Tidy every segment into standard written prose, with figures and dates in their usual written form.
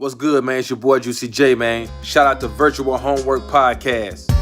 What's good, man? It's your boy Juicy J, man. Shout out to Virtual Homework Podcast.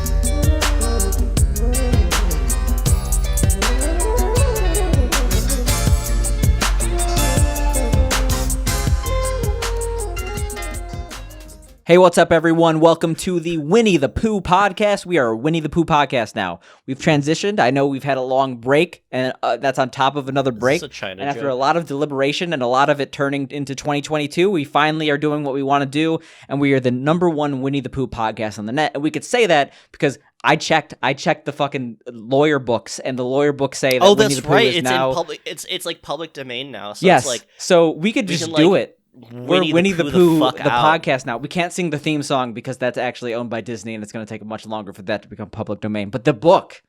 Hey, what's up, everyone? Welcome to the Winnie the Pooh podcast. We are Winnie the Pooh podcast now. We've transitioned. I know we've had a long break, and that's on top of another break. And after a lot of deliberation and a lot of it turning into 2022, we finally are doing what we want to do, and we are the number one Winnie the Pooh podcast on the net. And we could say that because I checked the fucking lawyer books, and the lawyer books say that Winnie the Pooh is now... in public. It's like public domain now. So yes, it's like, so we could just do it. We're Winnie the Pooh, the podcast now. We can't sing the theme song because that's actually owned by Disney, and it's going to take much longer for that to become public domain. But the book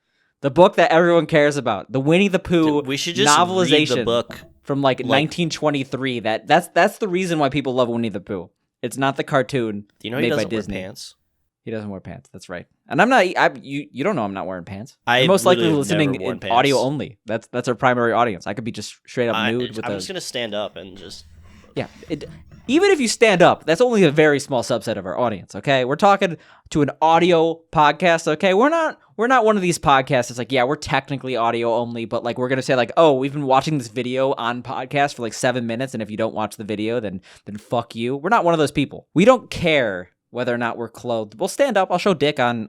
that everyone cares about, the Winnie the Pooh we should just novelization read the book. From like 1923. That's the reason why people love Winnie the Pooh. It's not the cartoon Do you know made he by doesn't Disney. wear pants? He doesn't wear pants. That's right. And I'm not. You don't know I'm not wearing pants. I'm most likely literally listening never worn in pants. audio only. That's our primary audience. I could be just straight up nude with I'm just gonna stand up and just. Yeah. Even if you stand up, that's only a very small subset of our audience, okay? We're talking to an audio podcast, okay? We're not one of these podcasts that's like, yeah, we're technically audio only, but like we're going to say like, oh, we've been watching this video on podcast for like 7 minutes, and if you don't watch the video, then fuck you. We're not one of those people. We don't care whether or not we're clothed. We'll stand up. I'll show dick on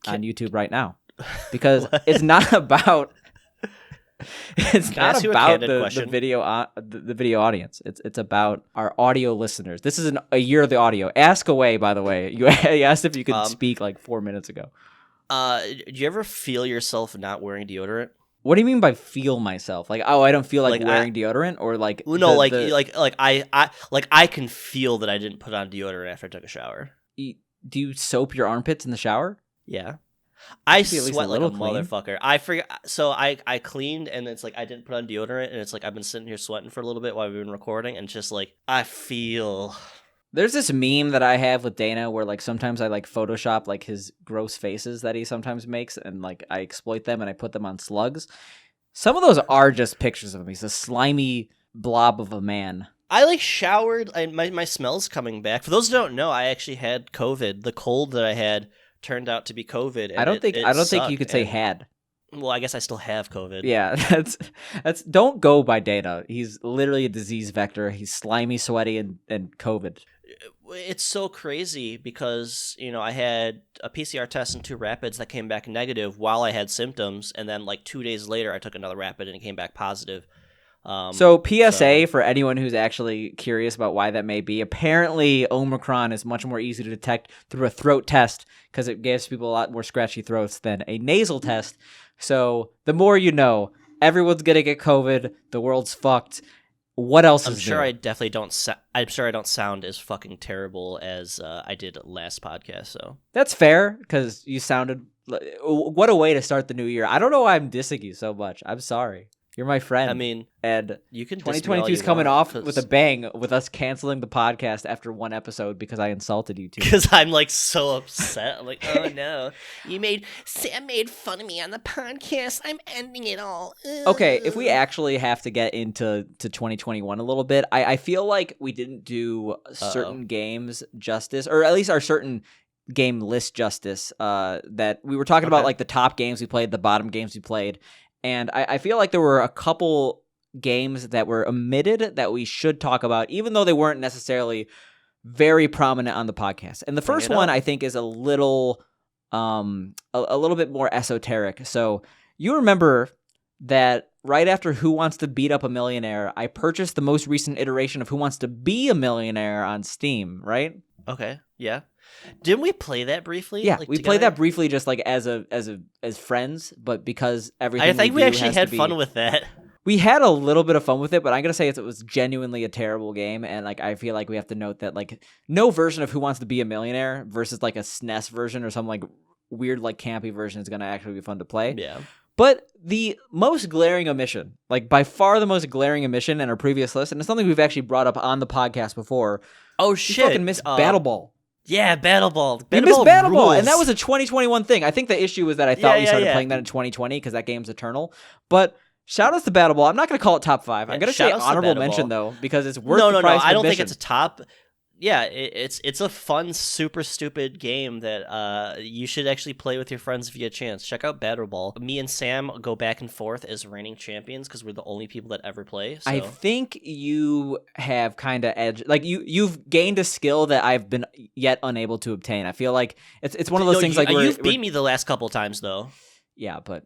YouTube right now because it's not about... It's not about the video audience. It's about our audio listeners. This is a year of the audio. Ask away, by the way. You asked if you could speak like 4 minutes ago. Do you ever feel yourself not wearing deodorant? What do you mean by feel myself? Like, oh, I don't feel like wearing deodorant, or like no, I can feel that I didn't put on deodorant after I took a shower. Do you soap your armpits in the shower? Yeah. I sweat like a clean. motherfucker. I forgot. So I cleaned, and it's like I didn't put on deodorant, and it's like I've been sitting here sweating for a little bit while we've been recording, and just like I feel. There's this meme that I have with Dana where like sometimes I like Photoshop like his gross faces that he sometimes makes, and like I exploit them and I put them on slugs. Some of those are just pictures of him. He's a slimy blob of a man. I like showered, and my smell's coming back. For those who don't know, I actually had COVID. The cold that I had turned out to be COVID. And I don't think you could say and, had. Well, I guess I still have COVID. Yeah, that's don't go by Dana. He's literally a disease vector. He's slimy, sweaty, and COVID. It's so crazy because, I had a PCR test and 2 rapids that came back negative while I had symptoms, and then like 2 days later I took another rapid and it came back positive. So PSA for anyone who's actually curious about why that may be, apparently Omicron is much more easy to detect through a throat test because it gives people a lot more scratchy throats than a nasal test. So the more you know, everyone's gonna get COVID. The world's fucked. What else is there? I'm sure I don't sound as fucking terrible as I did last podcast. So that's fair because you sounded. What a way to start the new year. I don't know why I'm dissing you so much. I'm sorry. You're my friend. I mean, and you can. 2022 is coming off with a bang with us canceling the podcast after 1 episode because I insulted you too. Because I'm like so upset. I'm like, oh no, Sam made fun of me on the podcast. I'm ending it all. Okay, if we actually have to get into 2021 a little bit, I feel like we didn't do certain games justice, or at least our certain game list justice. That we were talking about, like the top games we played, the bottom games we played. And I feel like there were a couple games that were omitted that we should talk about, even though they weren't necessarily very prominent on the podcast. And the first one I think is a little bit more esoteric. So you remember that right after Who Wants to Beat Up a Millionaire, I purchased the most recent iteration of Who Wants to Be a Millionaire on Steam, right? Okay, yeah. Didn't we play that briefly? Yeah, we played that briefly, just like as friends, but because everything. I think we actually had fun with that. We had a little bit of fun with it, but I'm gonna say it was genuinely a terrible game, and like I feel like we have to note that like no version of Who Wants to Be a Millionaire versus like a SNES version or some like weird like campy version is gonna actually be fun to play. Yeah. But the most glaring omission, like by far the most glaring omission in our previous list, and it's something we've actually brought up on the podcast before. Oh shit! You fucking missed Battle Ball. Yeah, Battle Ball. You missed Battle Ball, and that was a 2021 thing. I think the issue was that I thought we started playing that in 2020 because that game's eternal. But shout outs to Battle Ball. I'm not going to call it top 5. I'm going to say honorable mention, though, because it's worth the price of admission. I don't think it's a top. yeah, it's a fun, super stupid game that you should actually play with your friends if you get a chance. Check out Battle Ball. Me and Sam go back and forth as reigning champions because we're the only people that ever play. So. I think you have kind of edge, like you've gained a skill that I've been yet unable to obtain. I feel like it's one of those things like you've beat me the last couple times though. Yeah, but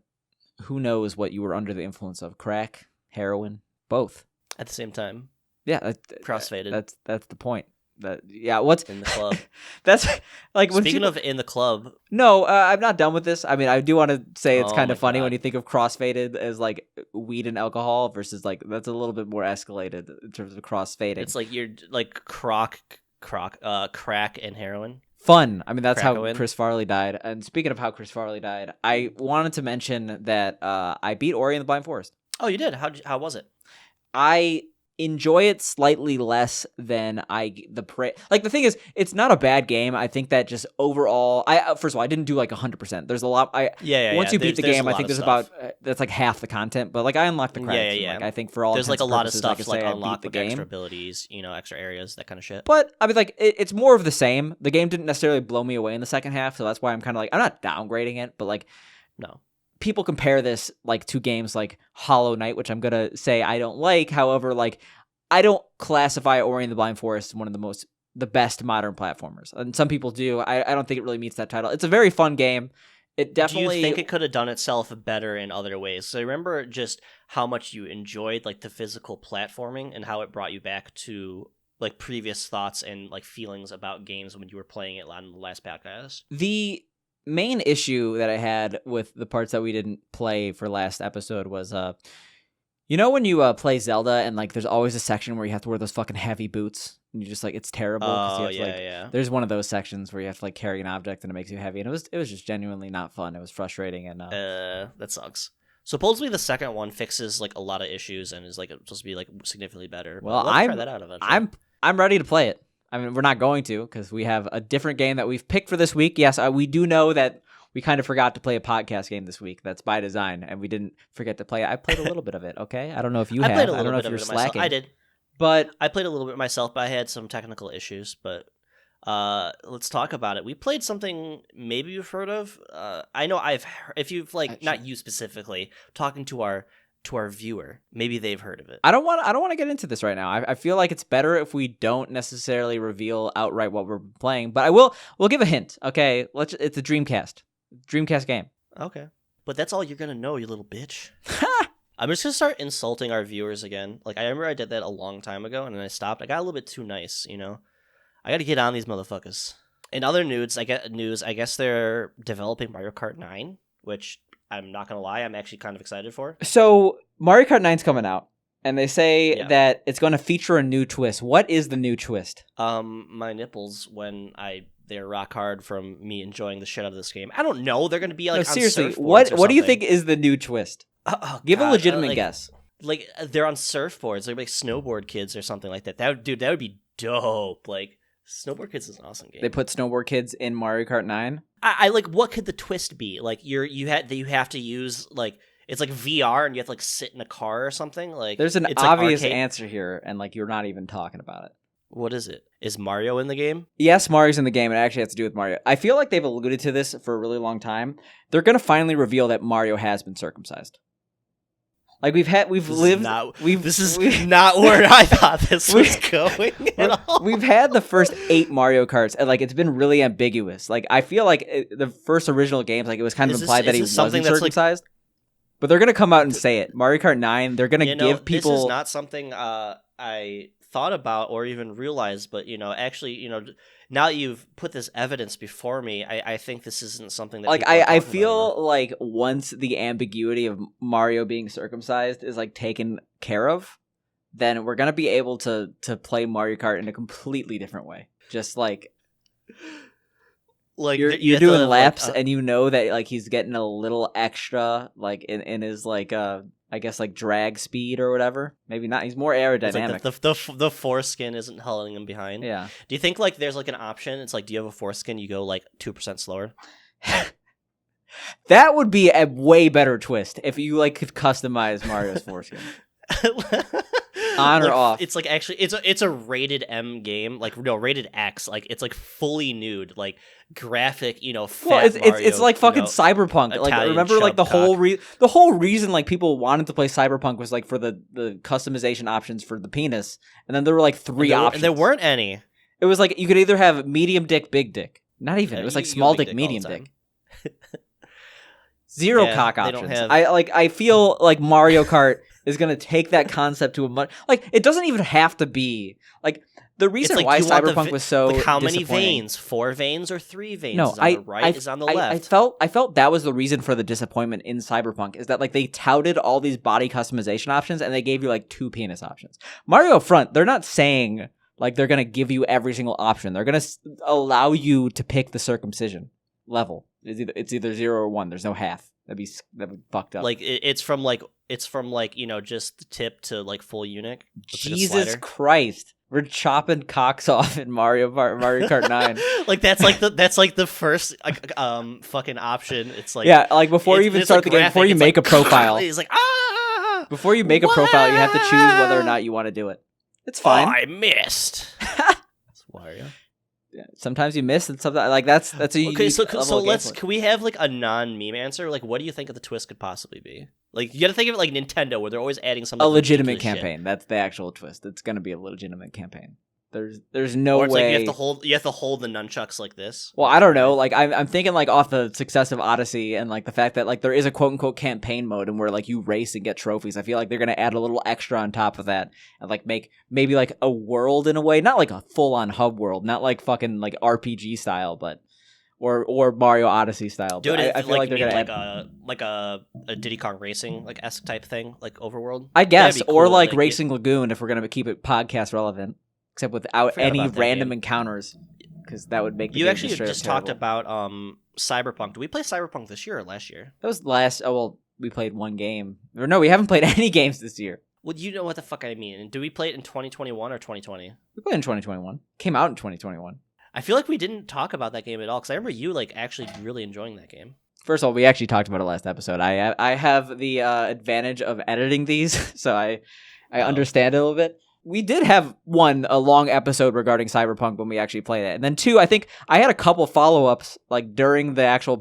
who knows what you were under the influence of? Crack, heroin, both at the same time. Yeah, crossfaded. That's the point. What's in the club? That's like speaking of in the club. No, I'm not done with this. I mean, I do want to say it's kind of funny God. when you think of crossfaded as like weed and alcohol versus like that's a little bit more escalated in terms of crossfading. It's like you're like crack and heroin. Fun. I mean, that's Crackoin. how Chris Farley died. And speaking of how Chris Farley died, I wanted to mention that I beat Ori and the Blind Forest. Oh, you did? How was it? I enjoy it slightly less than the thing is, it's not a bad game. I think that just overall, first of all, I didn't do like 100%. There's a lot. Once you beat the game, I think there's about that's like half the content. But like I unlocked the credits. Yeah. Like, I think for all there's like a lot of stuff to like say unlock like extra abilities, extra areas, that kind of shit. But I mean, like it's more of the same. The game didn't necessarily blow me away in the second half, so that's why I'm kind of like I'm not downgrading it, but like no. People compare this like to games like Hollow Knight, which I'm gonna say I don't like. However, like I don't classify Ori and the Blind Forest as one of the best modern platformers, and some people do. I don't think it really meets that title. It's a very fun game. It definitely. Do you think it could have done itself better in other ways? So I remember just how much you enjoyed like the physical platforming and how it brought you back to like previous thoughts and like feelings about games when you were playing it on the last podcast. The main issue that I had with the parts that we didn't play for last episode was when you play Zelda and like there's always a section where you have to wear those fucking heavy boots and you just like it's terrible because you have to, there's one of those sections where you have to like carry an object and it makes you heavy, and it was just genuinely not fun. It was frustrating, and that sucks. Supposedly the second one fixes like a lot of issues and is like supposed to be like significantly better. Well, let's try that out eventually. I'm ready to play it. I mean, we're not going to because we have a different game that we've picked for this week. Yes, we do know that we kind of forgot to play a podcast game this week. That's by design, and we didn't forget to play it. I played a little bit of it, okay? I don't know if you have. I don't know if you're slacking. I did. But I played a little bit myself, but I had some technical issues. But let's talk about it. We played something maybe you've heard of. I know if you've like not you specifically, talking to our viewer, maybe they've heard of it. I don't want to get into this right now. I feel like it's better if we don't necessarily reveal outright what we're playing, but we'll give a hint. Okay, it's a Dreamcast game. Okay, but that's all you're gonna know, you little bitch. I'm just gonna start insulting our viewers again. Like I remember I did that a long time ago, and then I stopped. I got a little bit too nice, I got to get on these motherfuckers. In other news, I guess they're developing Mario Kart 9, which I'm not going to lie, I'm actually kind of excited for. So Mario Kart 9's coming out, and they say that it's going to feature a new twist. What is the new twist? My nipples when they're rock hard from me enjoying the shit out of this game. I don't know. They're going to be like no, seriously, on surfboards what do you think is the new twist? Give a legitimate guess. Like they're on surfboards. They're like snowboard kids or something like that. That would be dope. Like Snowboard Kids is an awesome game. They put Snowboard Kids in Mario Kart 9. I like. What could the twist be? Like you have to use like it's like VR and you have to like sit in a car or something. Like there's an it's obvious like answer here, and like you're not even talking about it. What is it? Is Mario in the game? Yes, Mario's in the game. It actually has to do with Mario. I feel like they've alluded to this for a really long time. They're gonna finally reveal that Mario has been circumcised. Like this is not where I thought this was going at all. We've had the first 8 Mario Karts, and like it's been really ambiguous. Like I feel like the first original games, like it was kind of implied that he wasn't circumcised. But they're gonna come out and say it. Mario Kart 9, they're gonna give people. This is not something I thought about or even realized, but actually, now that you've put this evidence before me, I think this isn't something that like I feel like once the ambiguity of Mario being circumcised is like taken care of, then we're gonna be able to play Mario Kart in a completely different way. Just like you're doing laps, and that like he's getting a little extra like in his like I guess like drag speed or whatever. Maybe not. He's more aerodynamic. Like the foreskin isn't hauling him behind. Yeah. Do you think like there's like an option? It's like, do you have a foreskin? You go like 2% slower. That would be a way better twist if you like could customize Mario's foreskin. On or off? It's like actually it's a rated M game, like no rated X, like it's like fully nude, like graphic, fat Well, it's Mario, like fucking Cyberpunk. Like Italian remember, like the chub whole reason like people wanted to play Cyberpunk was like for the customization options for the penis, and then there were like three options. And there weren't any. It was like you could either have medium dick, big dick. Not even. Yeah, it was like you small go big dick, dick all medium the dick. time. Zero Yeah, cock they don't options. have- I feel like Mario Kart is gonna take that concept to a much like it doesn't even have to be like the reason like why you want the Cyberpunk was so like how many disappointing- veins? 4 veins or 3 veins? No, is on the right, is on the left. I felt that was the reason for the disappointment in Cyberpunk is that like they touted all these body customization options and they gave you like 2 penis options. Mario Front, they're not saying like they're gonna give you every single option. They're gonna allow you to pick the circumcision level. It's either 0 or 1. There's no half. That'd be fucked up. Like it's from just the tip to like full eunuch. It's like a Jesus slider. Christ, we're chopping cocks off in Mario Kart 9. Like that's like the first fucking option. It's like Yeah, like before you it's- it's it's start like the game, graphic. before you It's make like, a profile, It's like before you make a profile, you have to choose whether or not you want to do it. It's fine. Oh, I missed. It's Wario. Yeah, sometimes you miss, and sometimes like that's a Okay, unique so level of gameplay. can we have like a non-meme answer? Like, what do you think the twist could possibly be? Like, you got to think of it like Nintendo, where they're always adding something. A legitimate ridiculous shit. campaign. That's the actual twist. It's going to be a legitimate campaign. There's no Or it's way. like you have to hold the nunchucks like this. Well, I don't know. Like I'm thinking like off the success of Odyssey and like the fact that like there is a quote unquote campaign mode and where like you race and get trophies. I feel like they're gonna add a little extra on top of that and like make maybe like a world in a way, not like a full on hub world, not like fucking like RPG style, but or Mario Odyssey style. Dude, But I feel like they're gonna add, a Diddy Kong Racing like esque type thing, like overworld. I guess, That'd be or cool, like Racing Lagoon if we're gonna keep it podcast relevant, except without forgot any about that random game. encounters, because that would make the You game actually straight up just talked terrible. about Cyberpunk. Did we play Cyberpunk this year or last year? That was last. Oh well, we played one game. Or no, we haven't played any games this year. Well, you know what the fuck I mean. Do we play it in 2021 or 2020? We played in 2021. Came out in 2021. I feel like we didn't talk about that game at all because I remember you like actually really enjoying that game. First of all, we actually talked about it last episode. I have the advantage of editing these, so I understand it a little bit. We did have a long episode regarding Cyberpunk when we actually played it. And then 2, I think I had a couple follow-ups like during the actual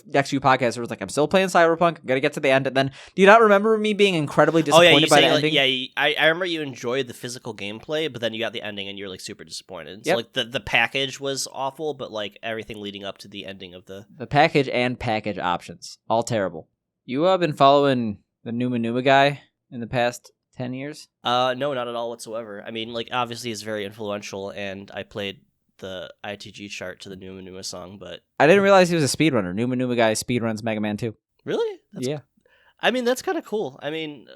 next few podcasts where it was like, I'm still playing Cyberpunk, I'm going to get to the end. And then, do you not remember me being incredibly disappointed by the ending? I remember you enjoyed the physical gameplay, but then you got the ending and you're like super disappointed. Yep. So like the package was awful, but like everything leading up to the ending of the package and package options, all terrible. You have been following the Numa guy in the past 10 years? No, not at all whatsoever. I mean, like, obviously he's very influential, and I played the ITG chart to the Numa song, but... I didn't realize he was a speedrunner. Numa guy speedruns Mega Man 2. Really? Yeah. I mean, that's kind of cool. I mean,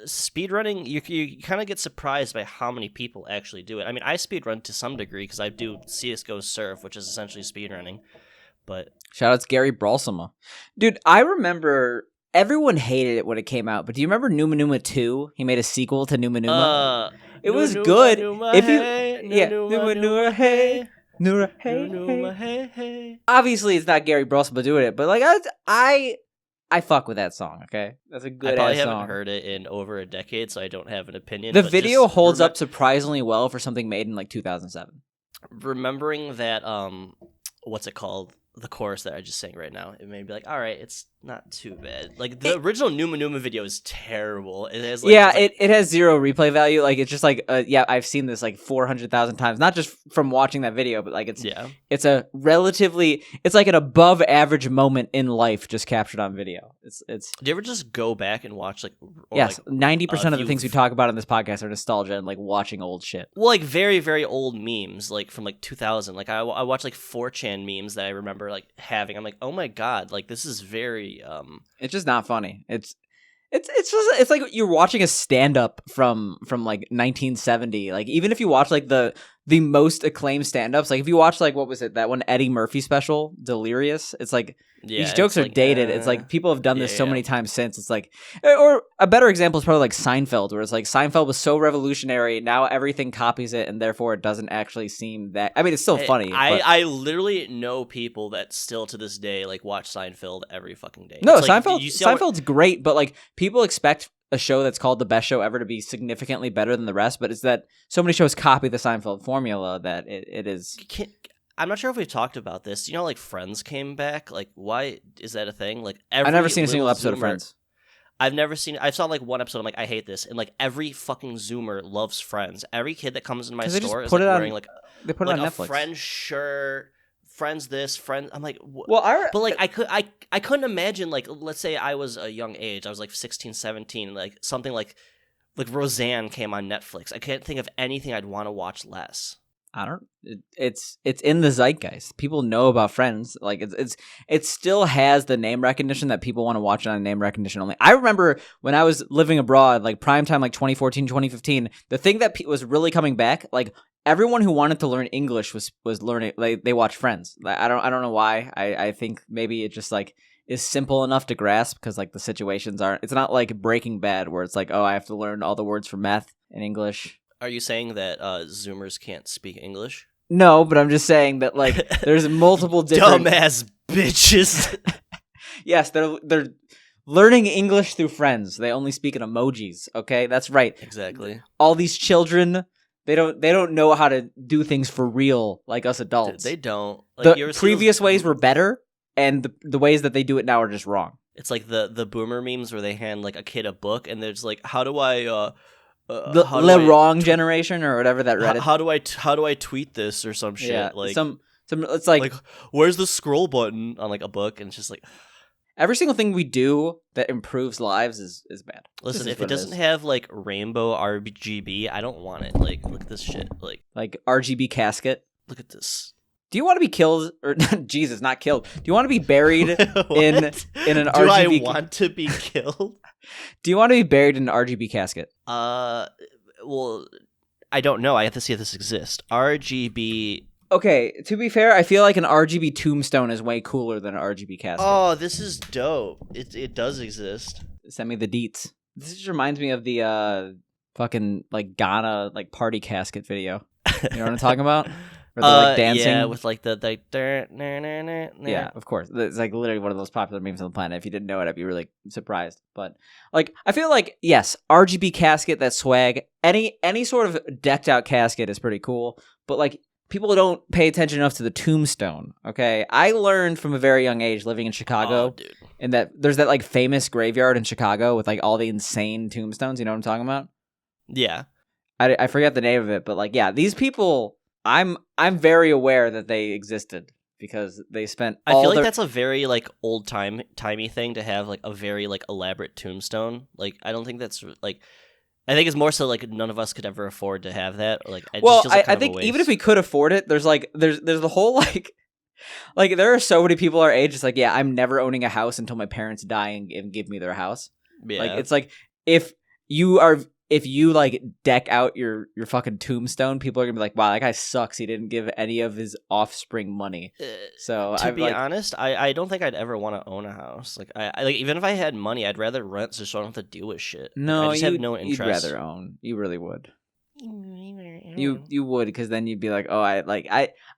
speedrunning, you kind of get surprised by how many people actually do it. I mean, I speedrun to some degree, because I do CSGO Surf, which is essentially speedrunning, but... Shoutouts to Gary Bralsama. Dude, I remember... Everyone hated it when it came out, but do you remember Numa 2? He made a sequel to Numa. It was good. If you Numa hey. Obviously, it's not Gary Bralsama doing it, but like I fuck with that song. Okay, that's a good. I probably song. haven't heard it in over a decade, so I don't have an opinion. The but video just holds up surprisingly well for something made in like 2007. Remembering that, what's it called? The chorus that I just sang right now, it made me be like, all right, it's not too bad. Like the original Numa video is terrible. It has it has zero replay value. Like it's just like I've seen this like 400,000 times, not just from watching that video, but like it's a relatively it's like an above average moment in life just captured on video. It's. Do you ever just go back and watch like? Yes, 90% of the things we talk about in this podcast are nostalgia and like watching old shit. Well, like very very old memes, like from like 2000. Like I watch like 4chan memes that I remember like having. I'm like, oh my god, like this is very It's just not funny. It's like you're watching a stand up from like 1970. Like even if you watch like the most acclaimed stand ups, like if you watch like what was it, that one Eddie Murphy special, Delirious, it's like these jokes are dated. It's like people have done this so many times since. It's like, or a better example is probably like Seinfeld, where it's like Seinfeld was so revolutionary, now everything copies it, and therefore it doesn't actually seem that. I mean, it's still funny. I literally know people that still to this day like watch Seinfeld every fucking day. No, it's like, Seinfeld's great, but like people expect a show that's called the best show ever to be significantly better than the rest, but it's that so many shows copy the Seinfeld formula that it is. I'm not sure if we've talked about this. You know, like Friends came back. Like, why is that a thing? Like, I've never seen a single episode of Friends. I saw like one episode. I'm like, I hate this, and like every fucking Zoomer loves Friends. Every kid that comes in my store is like wearing like they put like it on a Netflix. Friends shirt. Friends this, Friends. I'm like, but like I couldn't imagine, like, let's say I was a young age, I was like 16, 17, like something like Roseanne came on Netflix. I can't think of anything I'd want to watch less. It's in the zeitgeist. People know about Friends. Like it still has the name recognition that people want to watch it on name recognition only. I remember when I was living abroad, like primetime, like 2014, 2015, the thing that was really coming back, like everyone who wanted to learn English was learning. Like they watched Friends. Like, I don't know why. I think maybe it just like is simple enough to grasp because like the situations aren't. It's not like Breaking Bad where it's like, oh, I have to learn all the words for meth in English. Are you saying that Zoomers can't speak English? No, but I'm just saying that like there's multiple different dumbass bitches. Yes, they're learning English through Friends. They only speak in emojis. Okay, that's right. Exactly. All these children, they don't know how to do things for real like us adults. They don't. Like, the previous ways were better, and the ways that they do it now are just wrong. It's like the boomer memes where they hand like a kid a book and there's like, how do I the wrong generation or whatever that Reddit. How do I tweet this or some shit? Yeah, like some it's like where's the scroll button on like a book, and it's just like every single thing we do that improves lives is bad. Listen, if it doesn't have like rainbow RGB, I don't want it. Like, look at this shit. Like RGB casket. Look at this. Do you want to be killed or Jesus, not killed? Do you want to be buried in an RGB? Do I want to be killed? Do you want to be buried in an RGB casket? Well, I don't know. I have to see if this exists. RGB. Okay, to be fair, I feel like an RGB tombstone is way cooler than an RGB casket. Oh, this is dope. It does exist. Send me the deets. This just reminds me of the fucking like Ghana like party casket video. You know what I'm talking about? Where they're like dancing. Yeah, with like the yeah, of course. It's like literally one of those popular memes on the planet. If you didn't know it, I'd be really surprised. But like, I feel like yes, RGB casket, that swag. Any sort of decked out casket is pretty cool. But like, people don't pay attention enough to the tombstone. Okay, I learned from a very young age living in Chicago, and that there's that like famous graveyard in Chicago with like all the insane tombstones. You know what I'm talking about? Yeah, I forget the name of it, but like, yeah, these people. I'm very aware that they existed because they spent. I feel like that's a very like old timey thing to have like a very like elaborate tombstone. Like I don't think that's like. I think it's more so like none of us could ever afford to have that. Or, like I think even if we could afford it, there's the whole like there are so many people our age. It's like, yeah, I'm never owning a house until my parents die and give me their house. Yeah. Like it's like if you like deck out your fucking tombstone, people are gonna be like, wow, that guy sucks. He didn't give any of his offspring money. So to be honest, I don't think I'd ever want to own a house. Like I like even if I had money, I'd rather rent so I don't have to deal with shit. No, I just have no interest. You'd rather own. You really would. You would, because then you'd be like, oh, I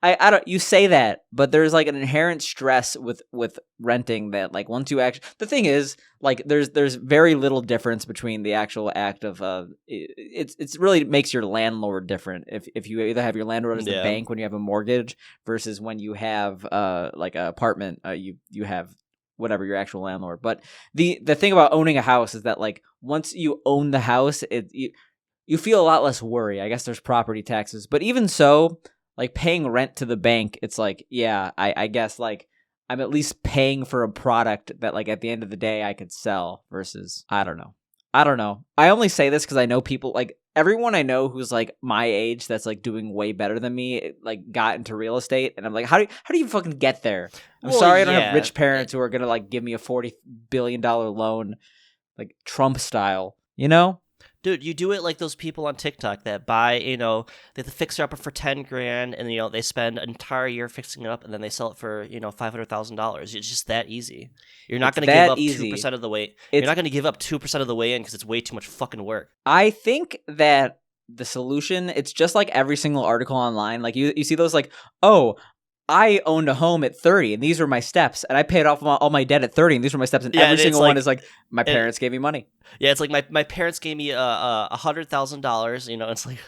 don't. You say that, but there's like an inherent stress with renting that like once you actually. The thing is, like there's very little difference between the actual act of it's really makes your landlord different if you either have your landlord as the bank when you have a mortgage versus when you have like an apartment you have whatever your actual landlord. But the thing about owning a house is that like once you own the house, you feel a lot less worry. I guess there's property taxes. But even so, like paying rent to the bank, it's like, yeah, I guess like I'm at least paying for a product that like at the end of the day I could sell versus, I don't know. I only say this because I know people, like everyone I know who's like my age that's like doing way better than me, like got into real estate. And I'm like, how do you fucking get there? I'm sorry I don't have rich parents who are going to like give me a $40 billion loan, like Trump style, you know? Dude, you do it like those people on TikTok that buy, they have to fix it up for $10,000 and, they spend an entire year fixing it up and then they sell it for, $500,000. It's just that easy. You're not going to give up 2% of the way. You're not going to give up 2% of the way in because it's way too much fucking work. I think that the solution, it's just like every single article online. Like you see those like, oh, I owned a home at 30, and these were my steps, and I paid off all my debt at 30, and these were my steps, and every single one is like, my parents gave me money. Yeah, it's like my parents gave me $100,000. You know, it's like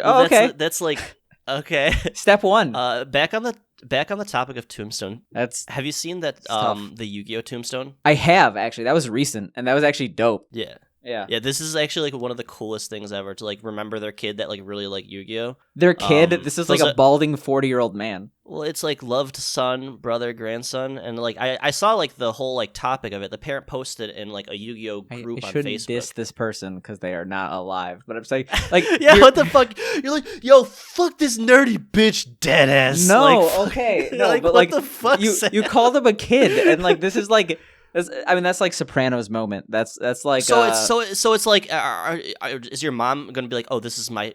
oh, okay, that's like okay. Step one. Back on the topic of Tombstone. Have you seen that the Yu-Gi-Oh Tombstone? I have actually. That was recent, and that was actually dope. Yeah. Yeah. This is actually like one of the coolest things ever to like remember their kid that like really like Yu-Gi-Oh. Their kid. This is like a balding 40-year-old man. Well, it's like loved son, brother, grandson, and like I saw like the whole like topic of it. The parent posted in like a Yu-Gi-Oh group I on shouldn't Facebook. diss this person because they are not alive, but I'm saying like yeah, what the fuck? You're like, yo, fuck this nerdy bitch, dead ass. No, like, okay, no, like, but what like the fuck? you called him a kid, and like this is like. That's like Sopranos moment. That's like so it's like is your mom gonna be like, oh, this is my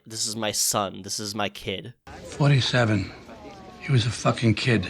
son, this is my kid? 47. He was a fucking kid.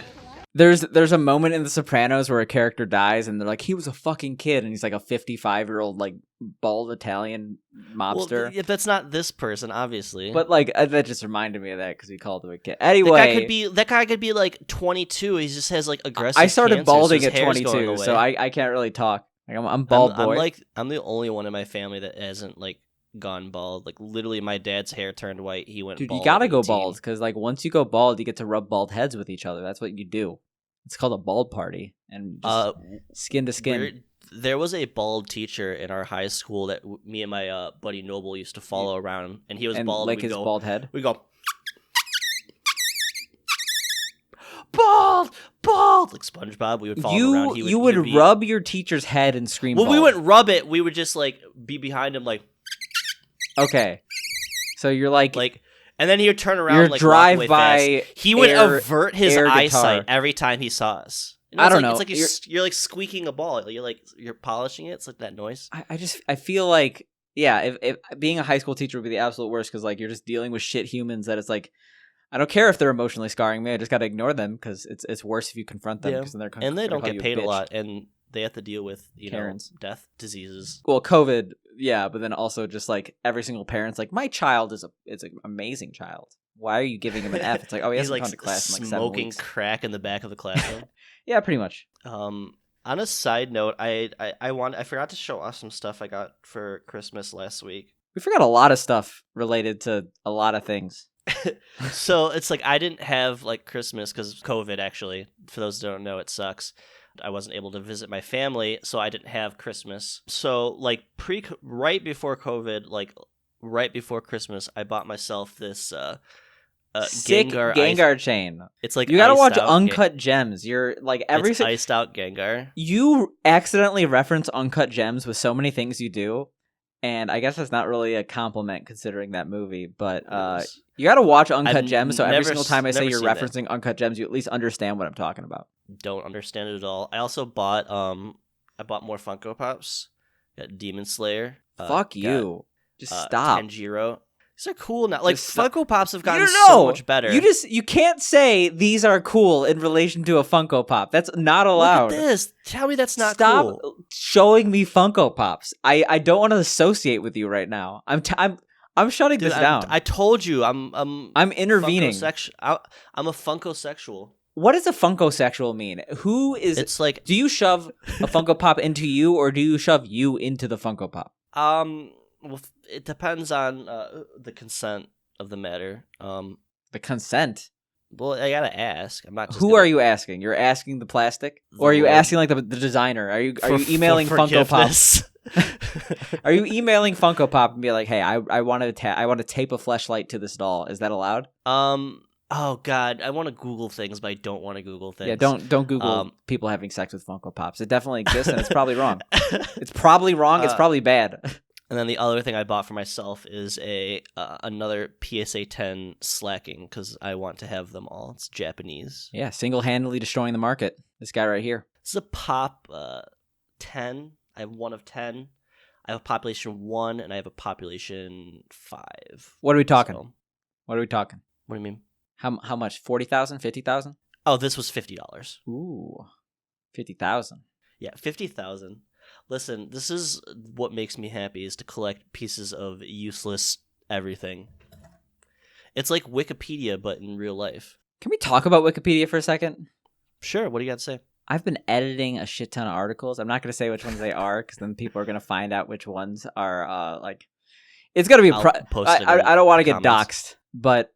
There's a moment in The Sopranos where a character dies and they're like, he was a fucking kid, and he's like a 55-year-old like bald Italian mobster. Well, yeah, that's not this person, obviously. But like that just reminded me of that because he called him a kid. Anyway, that guy could be like 22. He just has like aggressive. I started cancer, balding so at his hair's 22, so I can't really talk. Like I'm bald boy. I'm the only one in my family that hasn't like gone bald. Like literally, my dad's hair turned white. He went. Dude, bald you gotta at go 18. bald because like once you go bald, you get to rub bald heads with each other. That's what you do. It's called a bald party, and just skin to skin. There was a bald teacher in our high school that me and my buddy Noble used to follow around, and he was bald. Like his bald head. We go bald, like SpongeBob. We would follow him around. You would rub your teacher's head and scream. Well, bald. we wouldn't rub it. We would just like be behind him, like. Okay, so you're like. And then he would turn around, your like drive-by. He would avert his eyesight every time he saw us. You know, I don't know. It's like you're like squeaking a ball. You're polishing it. It's like that noise. I feel like if being a high school teacher would be the absolute worst because like you're just dealing with shit humans that it's like I don't care if they're emotionally scarring me. I just got to ignore them because it's worse if you confront them because then they don't get paid a lot and they have to deal with Karens. Death, diseases. Well, COVID, yeah, but then also just like every single parent's like, my child is an amazing child. Why are you giving him an F? It's like, oh, he hasn't gone to class in like 7 weeks. Smoking crack in the back of the classroom. Yeah, pretty much. On a side note, I forgot to show off some stuff I got for Christmas last week. We forgot a lot of stuff related to a lot of things. So it's like I didn't have like Christmas because of COVID. Actually, for those who don't know, it sucks. I wasn't able to visit my family, so I didn't have Christmas. So like right before COVID, like right before Christmas, I bought myself this sick Gengar chain. It's like you gotta watch Uncut Gems. You're like it's iced out Gengar. You accidentally reference Uncut Gems with so many things you do, and I guess that's not really a compliment considering that movie. But you gotta watch Uncut Gems. So every single time I say you're referencing Uncut Gems, you at least understand what I'm talking about. Don't understand it at all. I also bought I bought more Funko Pops. Got Demon Slayer. Fuck you. Just stop. Tanjiro. These are cool now. Like Funko Pops have gotten so much better. You can't say these are cool in relation to a Funko Pop. That's not allowed. Look at this. Tell me that's not cool. Stop showing me Funko Pops. I don't want to associate with you right now. I'm shutting this down. I told you I'm intervening. I'm a Funkosexual. What does a Funkosexual mean? Who is? It's like, do you shove a Funko Pop into you, or do you shove you into the Funko Pop? Well, it depends on the consent of the matter. The consent. Well, I gotta ask. I'm not. Just Who are you asking? You're asking the plastic, or are you asking like the designer? Are you emailing Funko Pop? Are you emailing Funko Pop and be like, hey, I want to tape a fleshlight to this doll? Is that allowed? Oh God, I want to Google things, but I don't want to Google things. Yeah, don't Google people having sex with Funko Pops. It definitely exists, and it's probably wrong. It's probably wrong. It's probably bad. And then the other thing I bought for myself is another PSA 10 slacking because I want to have them all. It's Japanese. Yeah, single-handedly destroying the market. This guy right here. It's a pop 10. I have one of 10. I have a population 1, and I have a population 5. What are we talking? What are we talking? What do you mean? How much? 40,000? 50,000? Oh, this was $50. Ooh, 50,000. Yeah, 50,000. Listen, this is what makes me happy, is to collect pieces of useless everything. It's like Wikipedia, but in real life. Can we talk about Wikipedia for a second? Sure. What do you got to say? I've been editing a shit ton of articles. I'm not going to say which ones they are because then people are going to find out which ones are it's going to be I don't want to get doxxed, but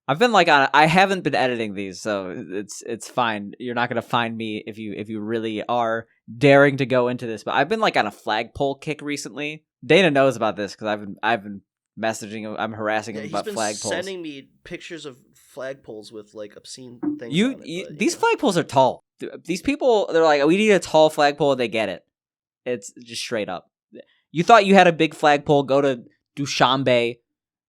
I've been I haven't been editing these, so it's fine. You're not going to find me if you really are daring to go into this, but I've been on a flagpole kick recently. Dana knows about this because I've been messaging him. I'm harassing him about flagpoles. He's been sending me pictures of flagpoles with obscene things. These flagpoles are tall. These people, they're like, we need a tall flagpole, and they get it. It's just straight up. You thought you had a big flagpole, go to Dushanbe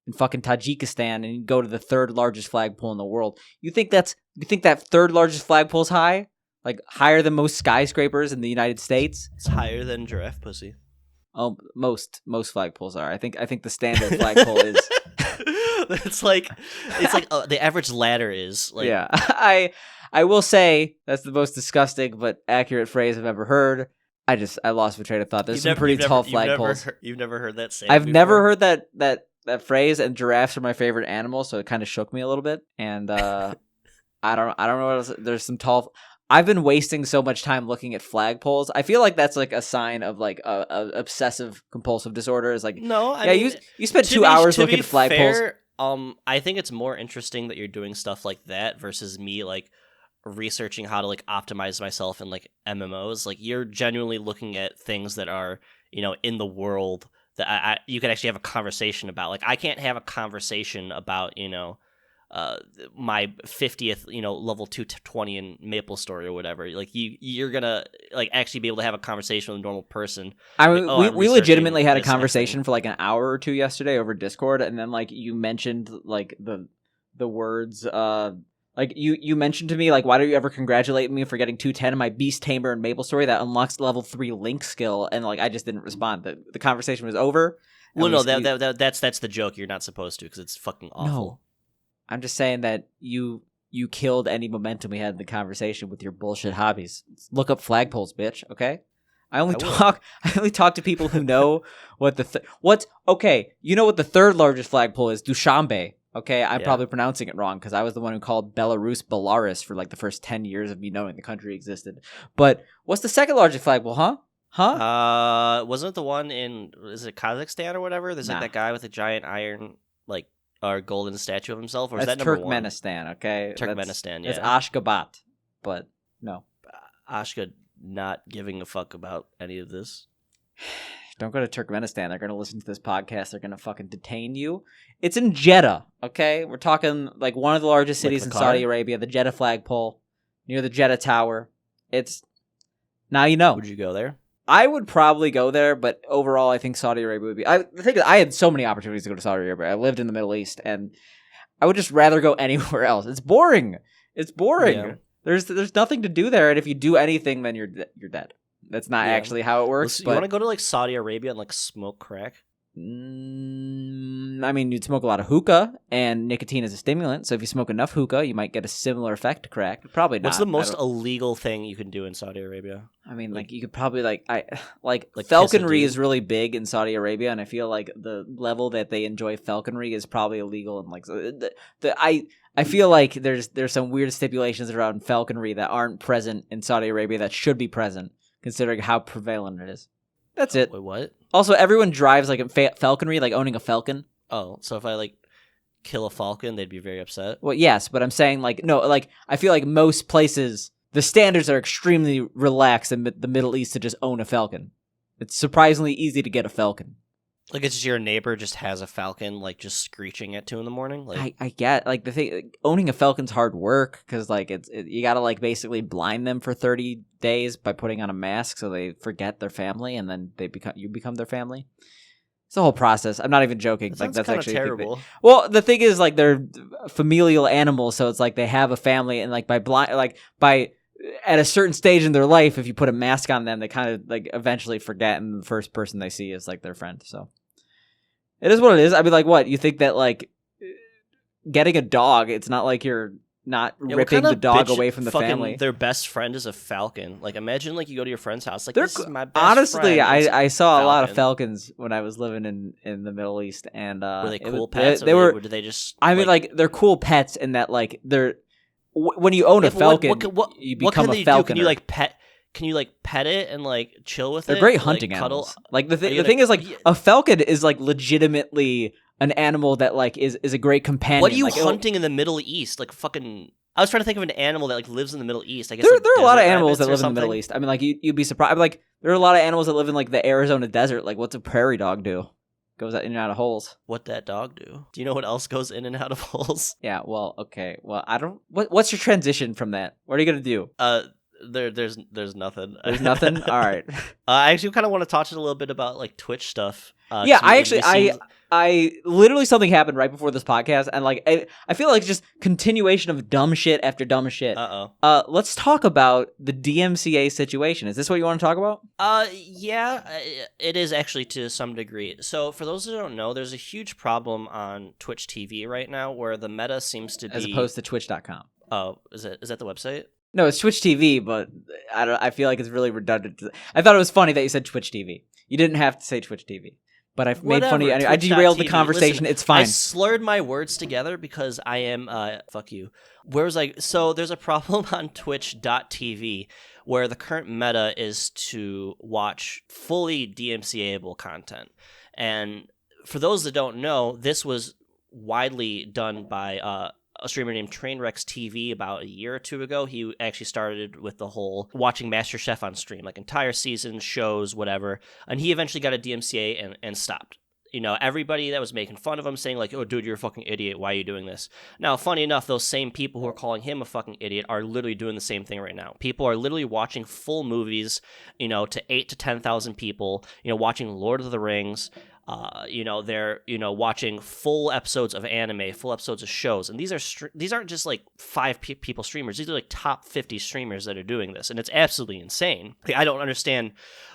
in fucking Tajikistan, and you go to the third largest flagpole in the world. You think that third largest flagpole's high? Higher than most skyscrapers in the United States? It's higher than giraffe pussy. Oh, most flagpoles are. I think the standard flagpole is. It's the average ladder is Yeah, I will say that's the most disgusting but accurate phrase I've ever heard. I lost my train of thought. There's some pretty tall flagpoles. You've never heard that saying. I've never heard that phrase, and giraffes are my favorite animal, so it kind of shook me a little bit. And I don't know what else. There's some tall. I've been wasting so much time looking at flagpoles. I feel like that's a sign of a obsessive compulsive disorder. Is no, I mean, you spent 2 hours looking at flagpoles. Fair, I think it's more interesting that you're doing stuff like that versus me researching how to optimize myself in MMOs. You're genuinely looking at things that are in the world that you could actually have a conversation about. I can't have a conversation about my 50th level 220 in MapleStory or whatever. You're gonna actually be able to have a conversation with a normal person. We legitimately had a conversation for an hour or two yesterday over Discord, and then you mentioned the words you mentioned to me why don't you ever congratulate me for getting 210 in my Beast Tamer and MapleStory that unlocks level 3 Link skill, and I just didn't respond. The conversation was over. Well, no, that's the joke. You're not supposed to because it's fucking awful. No. I'm just saying that you killed any momentum we had in the conversation with your bullshit hobbies. Look up flagpoles, bitch. Okay. I only talk to people who know what okay. You know what the third largest flagpole is? Dushanbe. Okay, I'm probably pronouncing it wrong because I was the one who called Belarus Belarus for the first 10 years of me knowing the country existed. But what's the second largest flagpole? Huh? Wasn't it the one is it Kazakhstan or whatever? There's that guy with a giant iron or golden statue of himself, or is that number Turkmenistan, one? Okay? Turkmenistan, It's Ashgabat, but no. Ashka not giving a fuck about any of this. Don't go to Turkmenistan. They're going to listen to this podcast. They're going to fucking detain you. It's in Jeddah, okay? We're talking one of the largest cities in Saudi Arabia, the Jeddah flagpole, near the Jeddah Tower. Now you know. Would you go there? I would probably go there, but overall, I think Saudi Arabia would be. The thing is, I had so many opportunities to go to Saudi Arabia. I lived in the Middle East, and I would just rather go anywhere else. It's boring. Yeah. There's nothing to do there, and if you do anything, then you're dead. That's not actually how it works. You want to go to Saudi Arabia and smoke crack? I mean, you'd smoke a lot of hookah, and nicotine is a stimulant. So if you smoke enough hookah, you might get a similar effect to crack. Probably not. What's the most illegal thing you can do in Saudi Arabia? I mean, you could probably falconry is really big in Saudi Arabia, and I feel the level that they enjoy falconry is probably illegal. And I feel like there's some weird stipulations around falconry that aren't present in Saudi Arabia that should be present, considering how prevalent it is. That's it. Wait, what? Also, everyone drives falconry, owning a falcon. Oh, so if I kill a falcon, they'd be very upset. Well, yes, but I'm saying no. I feel like most places the standards are extremely relaxed in the Middle East to just own a falcon. It's surprisingly easy to get a falcon. It's just your neighbor just has a falcon, just screeching at 2 a.m. I get the thing. Owning a falcon's hard work because you gotta basically blind them for 30 days by putting on a mask so they forget their family and then you become their family. It's a whole process. I'm not even joking. That's actually terrible. Well, the thing is they're familial animals, so it's they have a family, and by at a certain stage in their life, if you put a mask on them, they kind of eventually forget, and the first person they see is their friend. So it is what it is. I mean, what you think that getting a dog? It's not you're not ripping the dog away from the family. Their best friend is a falcon. Imagine you go to your friend's house. This is my best honestly, friend. I saw a lot of falcons when I was living in the Middle East, and were they cool pets? They were. Did they just? I mean, they're cool pets in that they're. when you own a but falcon, you what become can a they falconer. do? Can you like pet? Can you like pet it and like chill with it? They're great Like, hunting cuddle? animals. Like the Are you thing gonna- is, like, a falcon is like legitimately an animal that like is a great companion. What are you like, hunting in the Middle East? Like fucking. I was trying to think of an animal that like lives in the Middle East. I guess There like, are a lot of desert animals that rabbits or live in the Middle something. East. I mean, like you'd be surprised. I mean, like there are a lot of animals that live in like the Arizona desert. Like, what's a prairie dog do? Goes in and out of holes. What that dog do? Do you know what else goes in and out of holes? Yeah. Well, okay. Well, I don't. What's your transition from that? What are you gonna do? There's nothing. There's nothing. All right. I actually kind of want to talk a little bit about like Twitch stuff. Yeah, 'cause I literally something happened right before this podcast, and like I feel like just continuation of dumb shit after dumb shit. Let's talk about the DMCA situation. Is this what you want to talk about? Yeah, it is actually to some degree. So for those who don't know, there's a huge problem on Twitch TV right now where the meta seems to be As opposed to Twitch.com. Oh, is that the website? No, it's Twitch TV, but I feel like it's really redundant. I thought it was funny that you said Twitch TV. You didn't have to say Twitch TV. But I've made funny. Whatever, I derailed the Twitch.tv. conversation. Listen, it's fine. I slurred my words together because I am fuck you. Where was I? So there's a problem on Twitch.tv where the current meta is to watch fully DMCA-able content. And for those that don't know, this was widely done by a streamer named Trainwrecks TV about a year or two ago. He actually started with the whole watching MasterChef on stream, like entire seasons, shows, whatever. And he eventually got a DMCA and stopped. You know, everybody that was making fun of him, saying like, oh, dude, you're a fucking idiot. Why are you doing this? Now, funny enough, those same people who are calling him a fucking idiot are literally doing the same thing right now. People are literally watching full movies, you know, to 8,000 to 10,000 people, you know, watching Lord of the Rings. You know, they're, you know, watching full episodes of anime, full episodes of shows. And these aren't just like people streamers. These are like top 50 streamers that are doing this. And it's absolutely insane. Like, I don't understand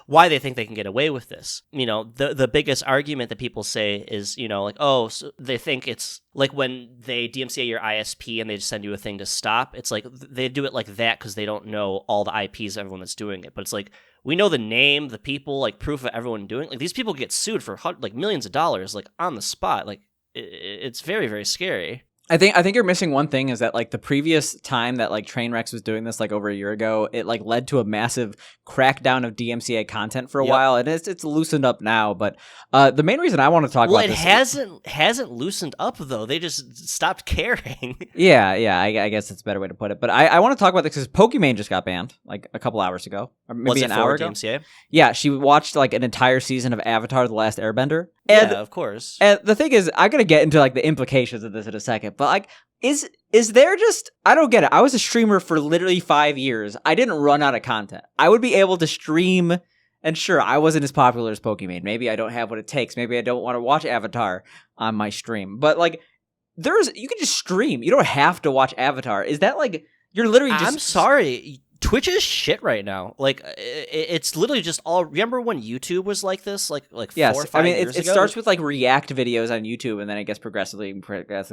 why they think they can get away with this. You know, the biggest argument that people say is, you know, like, oh, so they think it's like when they DMCA your ISP and they just send you a thing to stop. It's like they do it like that because they don't know all the IPs of everyone that's doing it. But it's like, we know the name, the people, like proof of everyone doing it. Like these people get sued for like millions of dollars, like on the spot. Like it's very, very scary. I think you're missing one thing is that like the previous time that like Trainwrecks was doing this like over a year ago, it like led to a massive crackdown of DMCA content for a while, and it's loosened up now. But the main reason I want to talk about this hasn't loosened up though. They just stopped caring. Yeah, I guess that's a better way to put it. But I want to talk about this because Pokimane just got banned like a couple hours ago, or maybe an hour ago. DMCA? Yeah, she watched like an entire season of Avatar: The Last Airbender. And, yeah, of course. And the thing is, I'm gonna get into like the implications of this in a second. But like, is there just, I don't get it. I was a streamer for literally 5 years. I didn't run out of content. I would be able to stream, and sure, I wasn't as popular as Pokimane. Maybe I don't have what it takes. Maybe I don't want to watch Avatar on my stream. But like, you can just stream. You don't have to watch Avatar. Is that like, you're literally just... I'm sorry. Twitch is shit right now. Like it's literally just all. Remember when YouTube was like this? Like yes. 4 or 5 years ago? It starts with like react videos on YouTube, and then it gets progressively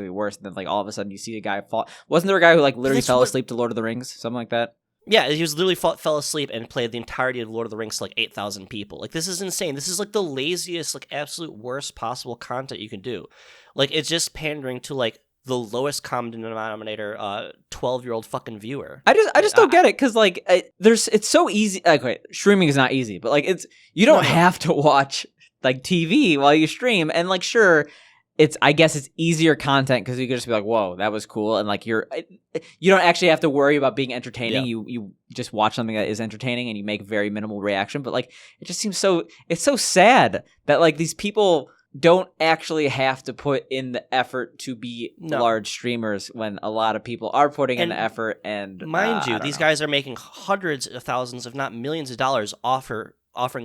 worse. And then like all of a sudden you see a guy fall. Wasn't there a guy who like literally fell asleep to Lord of the Rings, something like that? Yeah, he was literally fell asleep and played the entirety of Lord of the Rings to like 8,000 people. Like this is insane. This is like the laziest, like absolute worst possible content you can do. Like it's just pandering to like the lowest common denominator 12-year-old fucking viewer. I just don't get it because like it's so easy. Okay, streaming is not easy, but like you don't have to watch like TV while you stream, and like sure, I guess it's easier content because you can just be like, whoa, that was cool, and like you don't actually have to worry about being entertaining. Yeah. You just watch something that is entertaining and you make very minimal reaction. But like it just seems it's so sad that like these people don't actually have to put in the effort to be large streamers when a lot of people are putting in the effort. And mind you, these guys are making hundreds of thousands, if not millions of dollars offering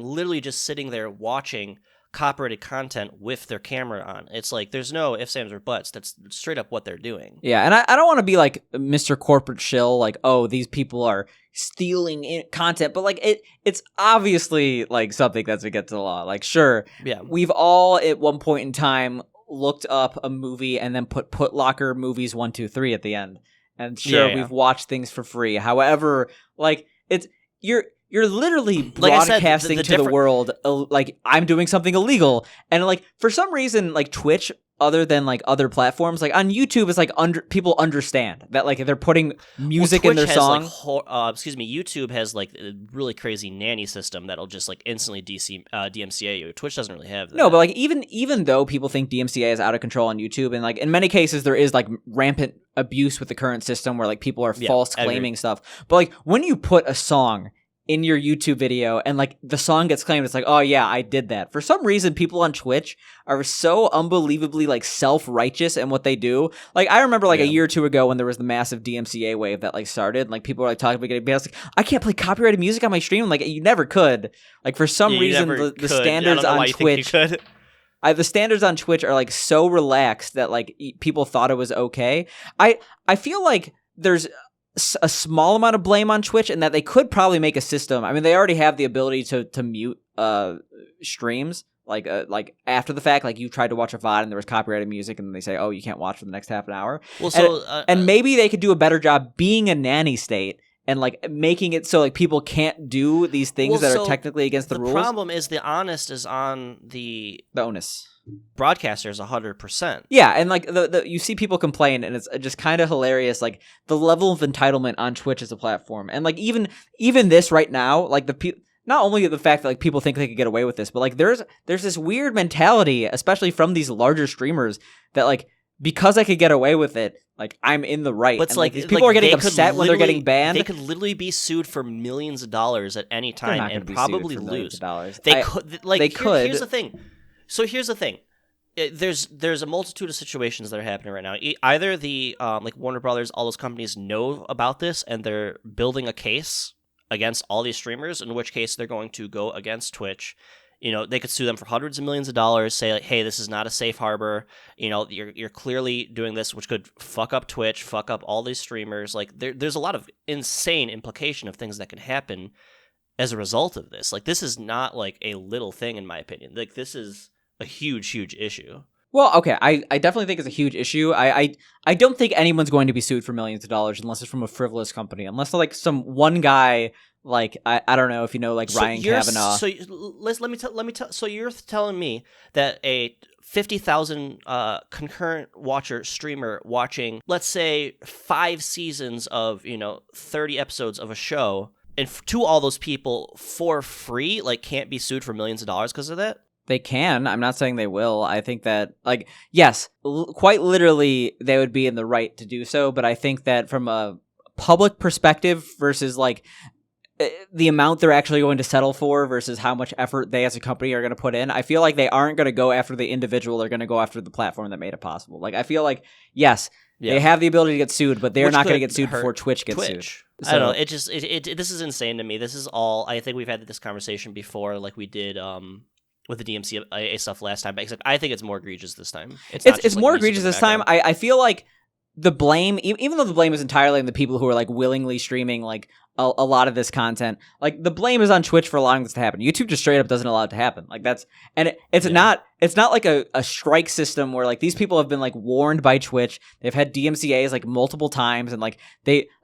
literally just sitting there watching copyrighted content with their camera on. It's like there's no ifs, ands, or buts. That's straight up what they're doing. Yeah, and I don't want to be like Mr. Corporate Shill, like, oh, these people are stealing content, but like it's obviously like something that's against the law. Like, sure, yeah, we've all at one point in time looked up a movie and then put Locker movies 1, 2, 3 at the end, and sure, we've watched things for free. However, like you're literally Like I said, broadcasting the to the different- world, like, I'm doing something illegal. And, like, for some reason, like, Twitch, other than, like, other platforms, like, on YouTube, it's, like, people understand that, like, they're putting music in their song. YouTube has, like, a really crazy nanny system that'll just, like, instantly DMCA you. Twitch doesn't really have that. No, but, like, even though people think DMCA is out of control on YouTube, and, like, in many cases, there is, like, rampant abuse with the current system where, like, people are false claiming stuff. But, like, when you put a song in your YouTube video and, like, the song gets claimed, it's like, oh yeah, I did that. For some reason, people on Twitch are so unbelievably, like, self-righteous in what they do. Like, I remember, like, a year or two ago when there was the massive DMCA wave that, like, started, and, like, people were, like, talking about getting, like, I can't play copyrighted music on my stream. Like, you never could. Like, for some reason, the standards on Twitch, the standards on Twitch are, like, so relaxed that, like, people thought it was okay. I feel like there's a small amount of blame on Twitch, and that they could probably make a system. I mean, they already have the ability to mute streams, like after the fact. Like, you tried to watch a VOD and there was copyrighted music, and then they say, oh, you can't watch for the next half an hour. Well, and maybe they could do a better job being a nanny state and, like, making it so, like, people can't do these things that are technically against the rules. The problem is the onus is on the onus. Broadcasters 100%. Yeah, and, like, the you see people complain, and it's just kind of hilarious, like, the level of entitlement on Twitch as a platform. And, like, even this right now, like, not only the fact that, like, people think they could get away with this, but, like, there's this weird mentality, especially from these larger streamers, that, like, because I could get away with it, like, I'm in the right. But it's like these people are getting upset when they're getting banned. They could literally be sued for millions of dollars at any time and probably lose. They could. Like, they could. Here's the thing. So here's the thing. There's a multitude of situations that are happening right now. Either the like Warner Brothers, all those companies know about this and they're building a case against all these streamers, in which case they're going to go against Twitch. You know, they could sue them for hundreds of millions of dollars, say, like, hey, this is not a safe harbor. You know, you're clearly doing this, which could fuck up Twitch, fuck up all these streamers. Like, there's a lot of insane implication of things that can happen as a result of this. Like, this is not, like, a little thing, in my opinion. Like, this is a huge issue. Well, okay, I definitely think it's a huge issue. I don't think anyone's going to be sued for millions of dollars unless it's from a frivolous company. Unless, like, some one guy, like, I don't know if you know, like, Ryan Kavanaugh. So let me tell. So you're telling me that a 50,000 concurrent watcher streamer watching, let's say, 5 seasons of 30 episodes of a show, and to all those people for free, like, can't be sued for millions of dollars because of that? They can. I'm not saying they will. I think that, like, yes, quite literally, they would be in the right to do so. But I think that from a public perspective versus, like, the amount they're actually going to settle for versus how much effort they as a company are going to put in, I feel like they aren't going to go after the individual. They're going to go after the platform that made it possible. Like, I feel like, yes, they have the ability to get sued, but they're not going to get sued before Twitch gets sued. I don't know. It just this is insane to me. This is all. I think we've had this conversation before, like we did with the DMCA stuff last time, except I think it's more egregious this time. It's more egregious this time. I feel like the blame, even though the blame is entirely on the people who are, like, willingly streaming, like, a lot of this content, like, the blame is on Twitch for allowing this to happen. YouTube just straight up doesn't allow it to happen. Like, that's, and it's not like a strike system where, like, these people have been, like, warned by Twitch. They've had DMCAs, like, multiple times, and, like,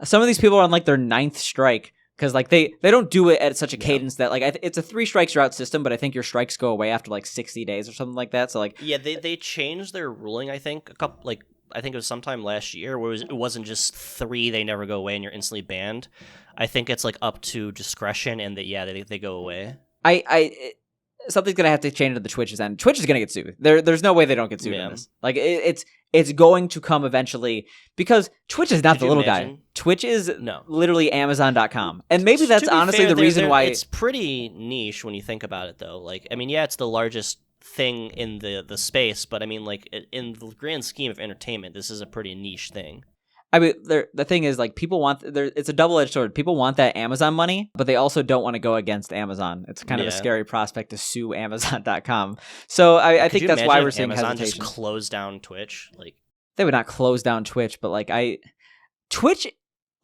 some of these people are on, like, their 9th strike. Because, like, they don't do it at such a cadence that, like, it's a 3 strikes you're out system, but I think your strikes go away after, like, 60 days or something like that. So, like, yeah, they changed their ruling. I think I think it was sometime last year where it wasn't just 3, they never go away and you're instantly banned. I think it's, like, up to discretion, and they go away. Something's gonna have to change at the Twitch's end. Twitch is gonna get sued. There's no way they don't get sued in this. Like, it's going to come eventually, because Twitch is not the little guy. Twitch is literally Amazon.com. And maybe that's honestly the reason why it's pretty niche when you think about it, though. Like, I mean, yeah, it's the largest thing in the space, but I mean, like, in the grand scheme of entertainment, this is a pretty niche thing. I mean, the thing is, like, people want, it's a double-edged sword. People want that Amazon money, but they also don't want to go against Amazon. It's kind of a scary prospect to sue Amazon.com. So I think that's why we're seeing Amazon hesitation. Just close down Twitch? Like, they would not close down Twitch, but, like, Twitch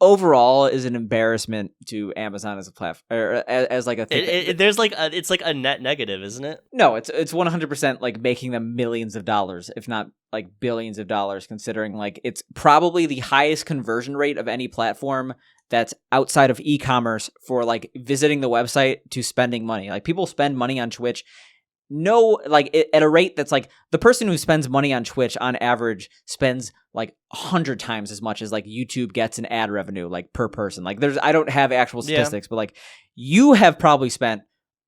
overall is an embarrassment to Amazon as a platform, or as like a thing. There's like it's like a net negative, isn't it? No, it's 100% like making them millions of dollars, if not like billions of dollars, considering like it's probably the highest conversion rate of any platform that's outside of e-commerce for like visiting the website to spending money. Like people spend money on Twitch. At a rate that's like the person who spends money on Twitch on average spends like 100 times as much as like YouTube gets in ad revenue, like per person. Like I don't have actual statistics, but like you have probably spent